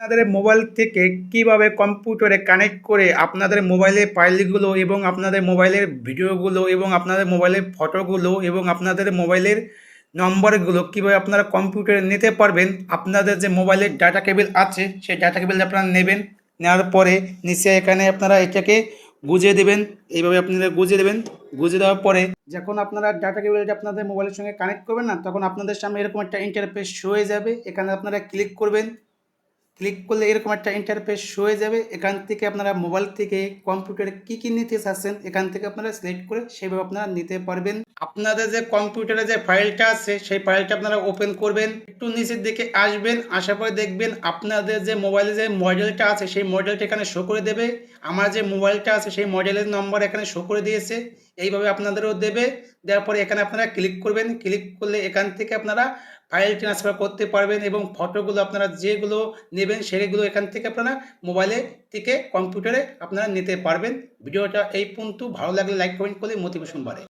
আপনাদের মোবাইল থেকে কিভাবে কম্পিউটারে কানেক্ট করে আপনাদের মোবাইলের ফাইলগুলো এবং আপনাদের মোবাইলের ভিডিওগুলো এবং আপনাদের মোবাইলের ফটোগুলো এবং আপনাদের মোবাইলের নম্বরগুলো কিভাবে আপনারা কম্পিউটারে নিতে পারবেন। আপনাদের যে মোবাইলের ডাটা কেবল আছে সেই ডাটা কেবল আপনারা নেবেন, নেওয়ার পরে নিচে এখানে আপনারা এটাকে গুঁজে দেবেন। এইভাবে আপনারা গুঁজে দেবেন। গুঁজে দেওয়ার পরে যখন আপনারা ডাটা কেবলটা আপনাদের মোবাইলের সঙ্গে কানেক্ট করবেন না, তখন আপনাদের সামনে এরকম একটা ইন্টারফেস শো হয়ে যাবে। এখানে আপনারা ক্লিক করবেন। ক্লিক করলে এরকম একটা ইন্টারফেস শো হয়ে যাবে। এখান থেকে আপনারা মোবাইল থেকে কম্পিউটারে কী নিতে চাচ্ছেন এখান থেকে আপনারা সিলেক্ট করে সেভাবে আপনারা নিতে পারবেন। আপনাদের যে কম্পিউটারে যে ফাইলটা আছে সেই ফাইলটা আপনারা ওপেন করবেন, একটু নিচের দিকে আসবেন, আসার পরে দেখবেন আপনাদের যে মোবাইলে যে মডেলটা আছে সেই মডেলটা এখানে শো করে দেবে। আমার যে মোবাইলটা আছে সেই মডেলের নম্বর এখানে শো করে দিয়েছে। এইভাবে আপনাদেরও দেবে। দেওয়ার পরে এখানে আপনারা ক্লিক করবেন। ক্লিক করলে এখান থেকে আপনারা ফাইল ট্রান্সফার করতে পারবেন এবং ফটোগুলো আপনারা যেগুলো নেবেন সেগুলো এখান থেকে আপনারা মোবাইলে থেকে কম্পিউটারে আপনারা নিতে পারবেন। ভিডিওটা এই পর্যন্ত। ভালো লাগলে লাইক কমেন্ট করলে মোটিভেশন বাড়ে।